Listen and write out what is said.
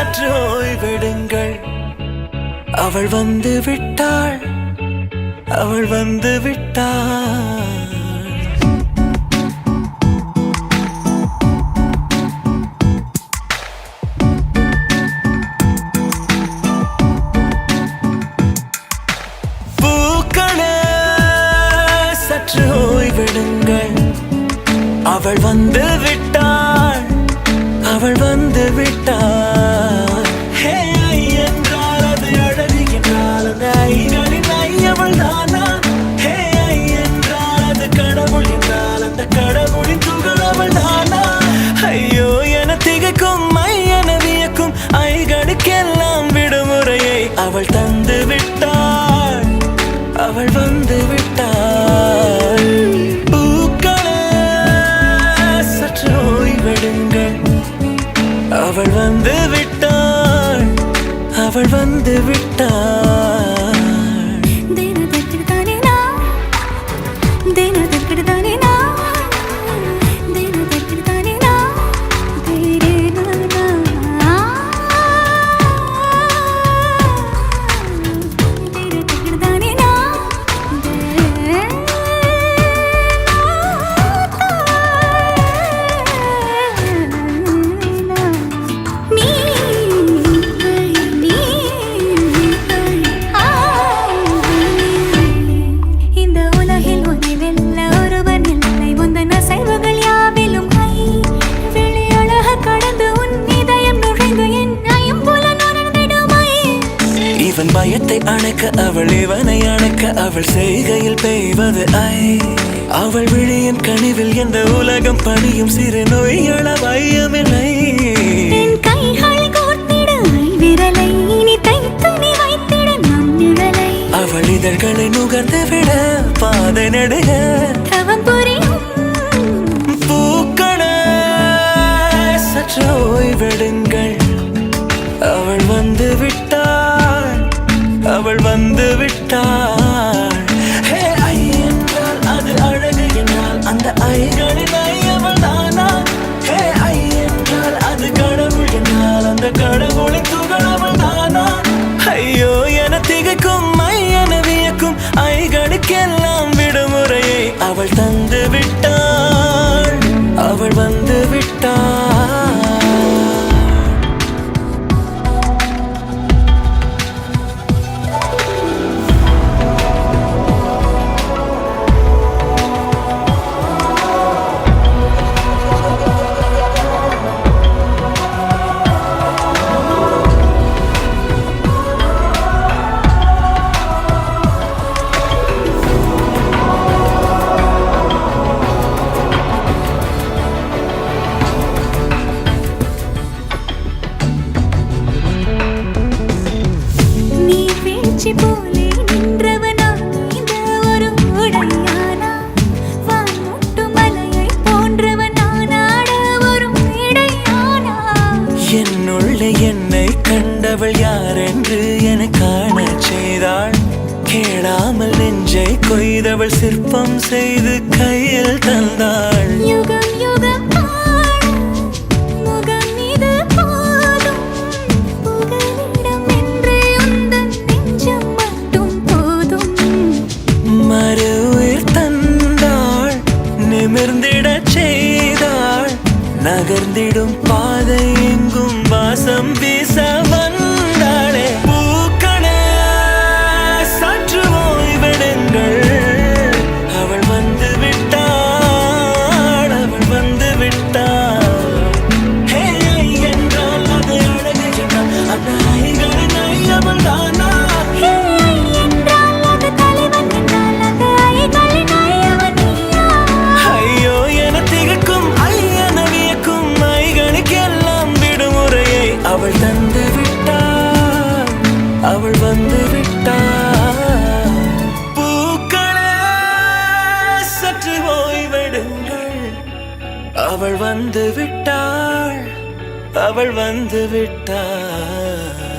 சற்று ஓய்வெடுங்கள். அவள் வந்து விட்டாள், அவள் வந்து விட்டாள். பூக்களே சற்று ஓய்வெடுங்கள். அவள் வந்து விட்டாள், அவள் வந்து விட்டாள். ஹே என்றால் அது அழகு என்றால் அந்த ஐகளின் ஐயவள் தானா? ஹே என்றால் அது கடவுள் என்றால் அந்த கடவுளின் துகள் அவள் தானா? ஐயோ என திகைக்கும் என வியக்கும் ஐகளுக்கெல்லாம் விடுமுறையை அவள் தந்து விட்டாள், அவள் வந்து விட்டாள். அவள் வந்து விட்டாள், அவள் வந்து விட்டாள். இவன் பயத்தை அணைக்க அவள் இவனை அணைக்க அவள் செய்கையில் பெய்வது ஐ. அவள் விழியின் கனிவில் எந்த உலகம் பணியும் சிறு நோய்கள வையமில்லை. அவள் இதழ்களை நுகர்ந்து விட பாதை நடுக பூக்களே சற்று ஓய்வெடுங்கள். அவள் வந்து விட்டாள், அவள் வந்து விட்டாள். ஹே ஐ என்றால் அது அழகு என்றால் அந்த ஐகளின் ஐயவள் தானா? ஹே ஐ என்றால் அது கடவுள் என்றால் அந்த கடவுளின் துகள் அவள் தானா? ஐயோ என திகைக்கும் என வியக்கும் ஐகளுக்கெல்லாம் விடுமுறையை அவள் தந்து விட்டாள், அவள் வந்து விட்டாள். போலே நின்றவனா இந்த ஒரு உடையானா? வான்முட்டு மலையை போன்றவனானாட ஒரு மேடையானா? என்னுள்ளே என்னை கண்டவள் யாரென்று என காண செய்தாள். கேளாமல் நெஞ்சை கொய்தவள் சிற்பம் செய்து கையில் தந்தாள். யுகம் யுகம் நகர்ந்திடும் பாதை எங்கும் வாசம் வீச வந்தாளே. பூக்களே சற்று ஓய்வெடுங்கள். அவள் வந்து விட்டாள், அவள் வந்து விட்டாள். ஹே என்றால் அது அழகு என்றால் அந்த ஐகளின் ஐயவள் தானா? அவள் தந்து விட்டாள், அவள் வந்து விட்டாள். பூக்களே சற்று ஓய்வெடுங்கள். அவள் வந்து விட்டாள், அவள் வந்து விட்டாள்.